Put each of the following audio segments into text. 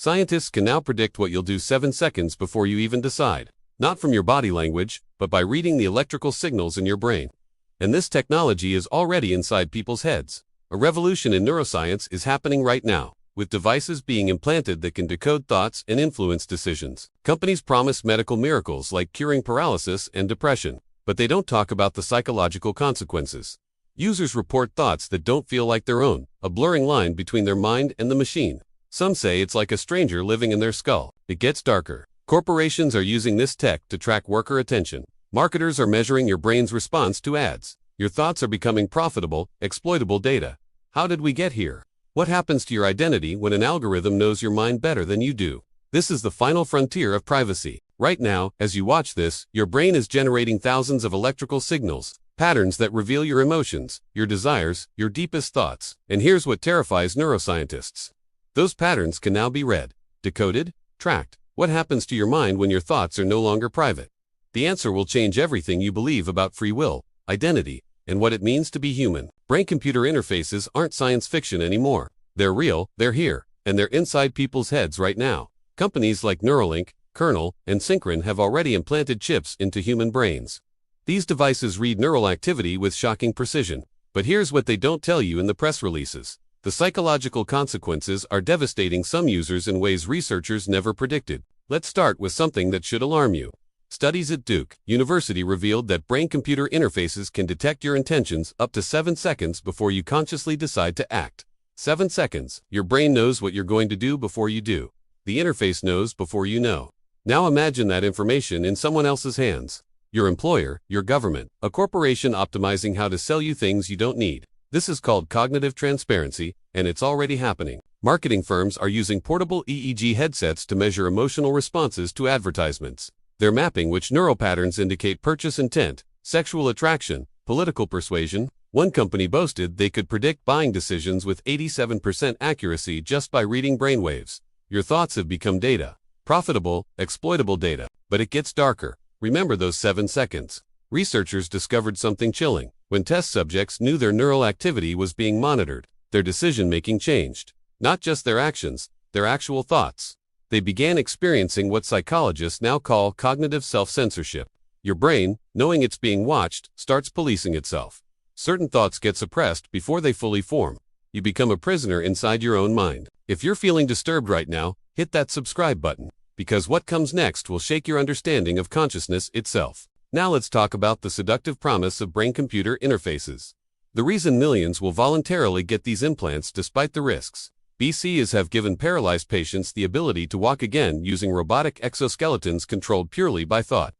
Scientists can now predict what you'll do 7 seconds before you even decide, not from your body language, but by reading the electrical signals in your brain. And this technology is already inside people's heads. A revolution in neuroscience is happening right now, with devices being implanted that can decode thoughts and influence decisions. Companies promise medical miracles like curing paralysis and depression, but they don't talk about the psychological consequences. Users report thoughts that don't feel like their own, a blurring line between their mind and the machine. Some say it's like a stranger living in their skull. It gets darker. Corporations are using this tech to track worker attention. Marketers are measuring your brain's response to ads. Your thoughts are becoming profitable, exploitable data. How did we get here? What happens to your identity when an algorithm knows your mind better than you do? This is the final frontier of privacy. Right now, as you watch this, your brain is generating thousands of electrical signals, patterns that reveal your emotions, your desires, your deepest thoughts. And here's what terrifies neuroscientists. Those patterns can now be read, decoded, tracked. What happens to your mind when your thoughts are no longer private? The answer will change everything you believe about free will, identity, and what it means to be human. Brain-computer interfaces aren't science fiction anymore. They're real, they're here, and they're inside people's heads right now. Companies like Neuralink, Kernel, and Synchron have already implanted chips into human brains. These devices read neural activity with shocking precision. But here's what they don't tell you in the press releases. The psychological consequences are devastating some users in ways researchers never predicted. Let's start with something that should alarm you. Studies at Duke University revealed that brain-computer interfaces can detect your intentions up to 7 seconds before you consciously decide to act. 7 seconds. Your brain knows what you're going to do before you do. The interface knows before you know. Now imagine that information in someone else's hands. Your employer, your government, a corporation optimizing how to sell you things you don't need. This is called cognitive transparency, and it's already happening. Marketing firms are using portable EEG headsets to measure emotional responses to advertisements. They're mapping which neural patterns indicate purchase intent, sexual attraction, political persuasion. One company boasted they could predict buying decisions with 87% accuracy just by reading brainwaves. Your thoughts have become data. Profitable, exploitable data. But it gets darker. Remember those 7 seconds. Researchers discovered something chilling. When test subjects knew their neural activity was being monitored, their decision-making changed. Not just their actions, their actual thoughts. They began experiencing what psychologists now call cognitive self-censorship. Your brain, knowing it's being watched, starts policing itself. Certain thoughts get suppressed before they fully form. You become a prisoner inside your own mind. If you're feeling disturbed right now, hit that subscribe button, because what comes next will shake your understanding of consciousness itself. Now let's talk about the seductive promise of brain-computer interfaces. The reason millions will voluntarily get these implants despite the risks. BCIs have given paralyzed patients the ability to walk again using robotic exoskeletons controlled purely by thought.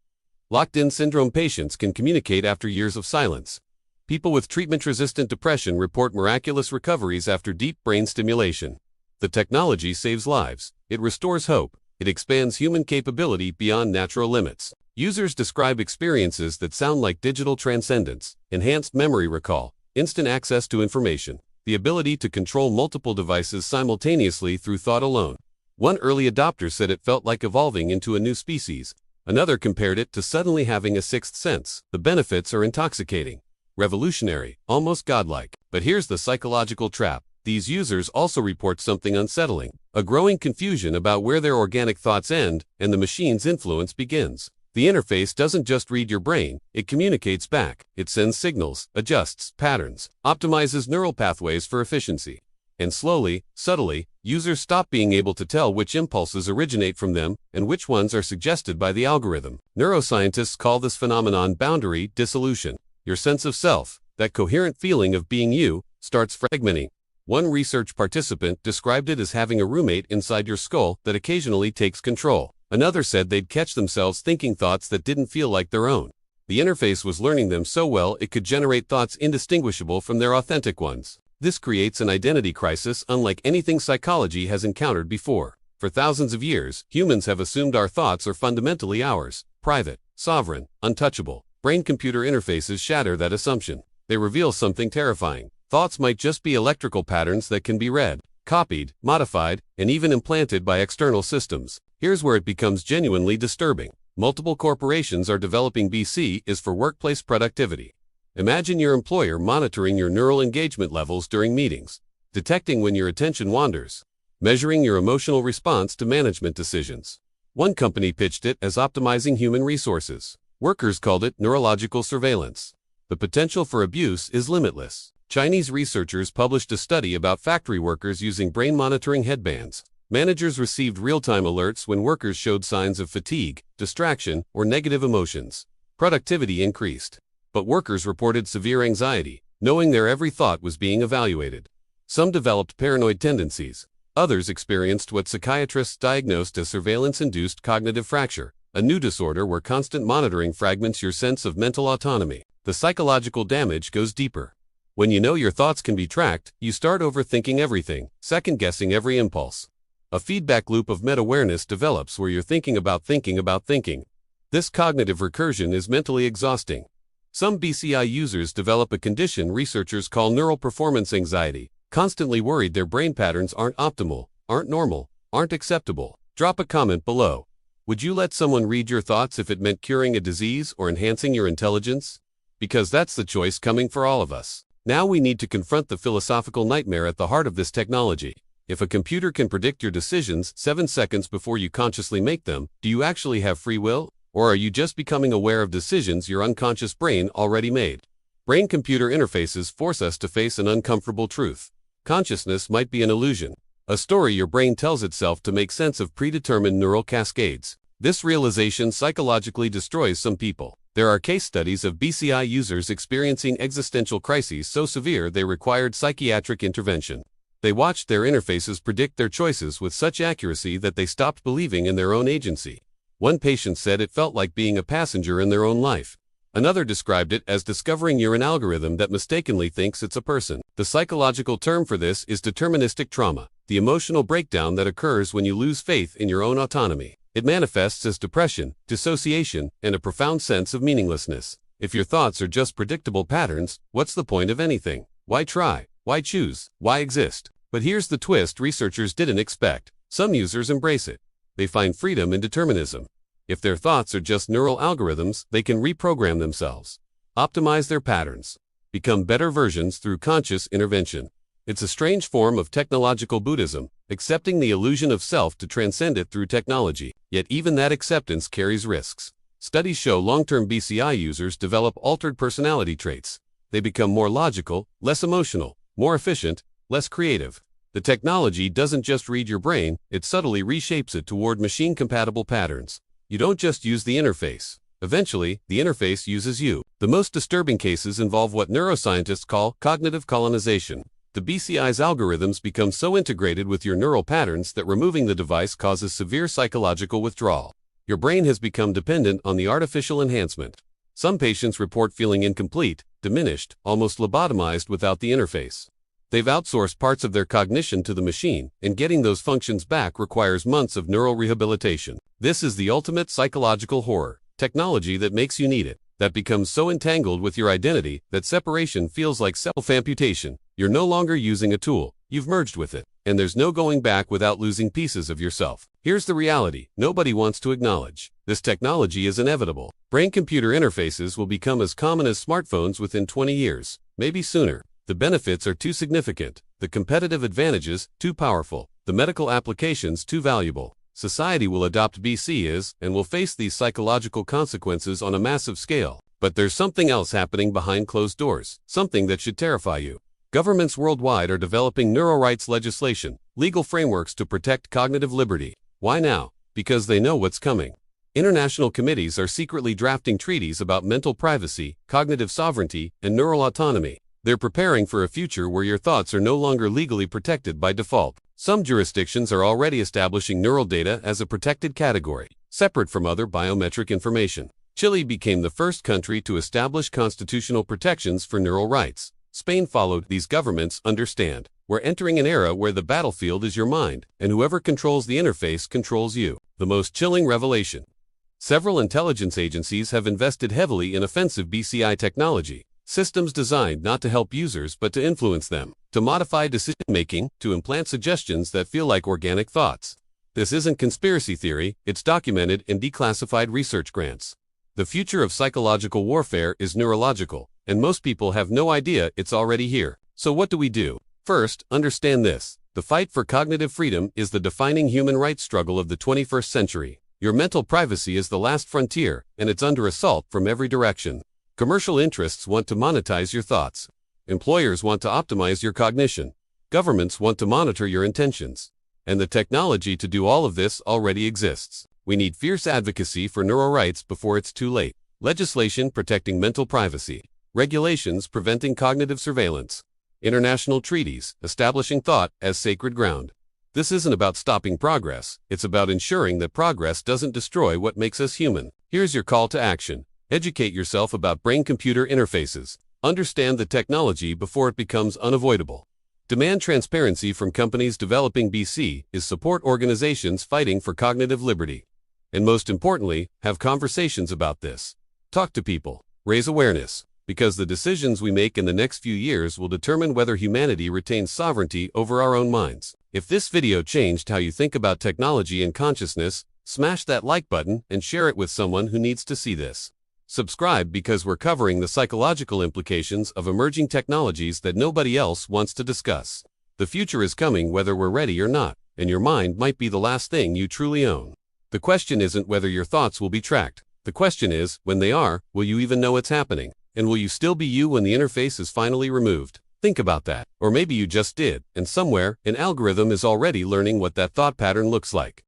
Locked-in syndrome patients can communicate after years of silence. People with treatment-resistant depression report miraculous recoveries after deep brain stimulation. The technology saves lives. It restores hope. It expands human capability beyond natural limits. Users describe experiences that sound like digital transcendence, enhanced memory recall, instant access to information, the ability to control multiple devices simultaneously through thought alone. One early adopter said it felt like evolving into a new species. Another compared it to suddenly having a sixth sense. The benefits are intoxicating, revolutionary, almost godlike. But here's the psychological trap. These users also report something unsettling, a growing confusion about where their organic thoughts end and the machine's influence begins. The interface doesn't just read your brain, it communicates back. It sends signals, adjusts patterns, optimizes neural pathways for efficiency. And slowly, subtly, users stop being able to tell which impulses originate from them and which ones are suggested by the algorithm. Neuroscientists call this phenomenon boundary dissolution. Your sense of self, that coherent feeling of being you, starts fragmenting. One research participant described it as having a roommate inside your skull that occasionally takes control. Another said they'd catch themselves thinking thoughts that didn't feel like their own. The interface was learning them so well it could generate thoughts indistinguishable from their authentic ones. This creates an identity crisis unlike anything psychology has encountered before. For thousands of years, humans have assumed our thoughts are fundamentally ours, private, sovereign, untouchable. Brain-computer interfaces shatter that assumption. They reveal something terrifying. Thoughts might just be electrical patterns that can be read, copied, modified, and even implanted by external systems. Here's where it becomes genuinely disturbing. Multiple corporations are developing BCIs for workplace productivity. Imagine your employer monitoring your neural engagement levels during meetings, detecting when your attention wanders, measuring your emotional response to management decisions. One company pitched it as optimizing human resources. Workers called it neurological surveillance. The potential for abuse is limitless. Chinese researchers published a study about factory workers using brain monitoring headbands. Managers received real-time alerts when workers showed signs of fatigue, distraction, or negative emotions. Productivity increased. But workers reported severe anxiety, knowing their every thought was being evaluated. Some developed paranoid tendencies. Others experienced what psychiatrists diagnosed as surveillance-induced cognitive fracture, a new disorder where constant monitoring fragments your sense of mental autonomy. The psychological damage goes deeper. When you know your thoughts can be tracked, you start overthinking everything, second-guessing every impulse. A feedback loop of meta-awareness develops where you're thinking about thinking. This cognitive recursion is mentally exhausting. Some BCI users develop a condition researchers call neural performance anxiety, constantly worried their brain patterns aren't optimal, aren't normal, aren't acceptable. Drop a comment below. Would you let someone read your thoughts if it meant curing a disease or enhancing your intelligence? Because that's the choice coming for all of us. Now we need to confront the philosophical nightmare at the heart of this technology. If a computer can predict your decisions 7 seconds before you consciously make them, do you actually have free will? Or are you just becoming aware of decisions your unconscious brain already made? Brain-computer interfaces force us to face an uncomfortable truth. Consciousness might be an illusion, a story your brain tells itself to make sense of predetermined neural cascades. This realization psychologically destroys some people. There are case studies of BCI users experiencing existential crises so severe they required psychiatric intervention. They watched their interfaces predict their choices with such accuracy that they stopped believing in their own agency. One patient said it felt like being a passenger in their own life. Another described it as discovering you're an algorithm that mistakenly thinks it's a person. The psychological term for this is deterministic trauma, the emotional breakdown that occurs when you lose faith in your own autonomy. It manifests as depression, dissociation, and a profound sense of meaninglessness. If your thoughts are just predictable patterns, what's the point of anything? Why try? Why choose? Why exist? But here's the twist researchers didn't expect. Some users embrace it. They find freedom in determinism. If their thoughts are just neural algorithms, they can reprogram themselves, optimize their patterns, become better versions through conscious intervention. It's a strange form of technological Buddhism, accepting the illusion of self to transcend it through technology. Yet even that acceptance carries risks. Studies show long-term BCI users develop altered personality traits. They become more logical, less emotional, more efficient, less creative. The technology doesn't just read your brain, it subtly reshapes it toward machine-compatible patterns. You don't just use the interface. Eventually, the interface uses you. The most disturbing cases involve what neuroscientists call cognitive colonization. The BCI's algorithms become so integrated with your neural patterns that removing the device causes severe psychological withdrawal. Your brain has become dependent on the artificial enhancement. Some patients report feeling incomplete, diminished, almost lobotomized without the interface. They've outsourced parts of their cognition to the machine, and getting those functions back requires months of neural rehabilitation. This is the ultimate psychological horror. Technology that makes you need it, that becomes so entangled with your identity that separation feels like self-amputation. You're no longer using a tool, you've merged with it, and there's no going back without losing pieces of yourself. Here's the reality nobody wants to acknowledge. This technology is inevitable. Brain-computer interfaces will become as common as smartphones within 20 years, maybe sooner. The benefits are too significant, the competitive advantages too powerful, the medical applications too valuable. Society will adopt BCIs and will face these psychological consequences on a massive scale. But there's something else happening behind closed doors, something that should terrify you. Governments worldwide are developing neurorights legislation, legal frameworks to protect cognitive liberty. Why now? Because they know what's coming. International committees are secretly drafting treaties about mental privacy, cognitive sovereignty, and neural autonomy. They're preparing for a future where your thoughts are no longer legally protected by default. Some jurisdictions are already establishing neural data as a protected category, separate from other biometric information. Chile became the first country to establish constitutional protections for neural rights. Spain followed. These governments understand. We're entering an era where the battlefield is your mind, and whoever controls the interface controls you. The most chilling revelation. Several intelligence agencies have invested heavily in offensive BCI technology. Systems designed not to help users but to influence them, to modify decision-making, to implant suggestions that feel like organic thoughts. This isn't conspiracy theory, it's documented in declassified research grants. The future of psychological warfare is neurological, and most people have no idea it's already here. So what do we do? First, understand this. The fight for cognitive freedom is the defining human rights struggle of the 21st century. Your mental privacy is the last frontier, and it's under assault from every direction. Commercial interests want to monetize your thoughts. Employers want to optimize your cognition. Governments want to monitor your intentions. And the technology to do all of this already exists. We need fierce advocacy for neurorights before it's too late. Legislation protecting mental privacy. Regulations preventing cognitive surveillance. International treaties establishing thought as sacred ground. This isn't about stopping progress, it's about ensuring that progress doesn't destroy what makes us human. Here's your call to action. Educate yourself about brain-computer interfaces. Understand the technology before it becomes unavoidable. Demand transparency from companies developing BCIs, support organizations fighting for cognitive liberty. And most importantly, have conversations about this. Talk to people. Raise awareness. Because the decisions we make in the next few years will determine whether humanity retains sovereignty over our own minds. If this video changed how you think about technology and consciousness, smash that like button and share it with someone who needs to see this. Subscribe because we're covering the psychological implications of emerging technologies that nobody else wants to discuss. The future is coming whether we're ready or not, and your mind might be the last thing you truly own. The question isn't whether your thoughts will be tracked. The question is, when they are, will you even know it's happening? And will you still be you when the interface is finally removed? Think about that. Or maybe you just did, and somewhere, an algorithm is already learning what that thought pattern looks like.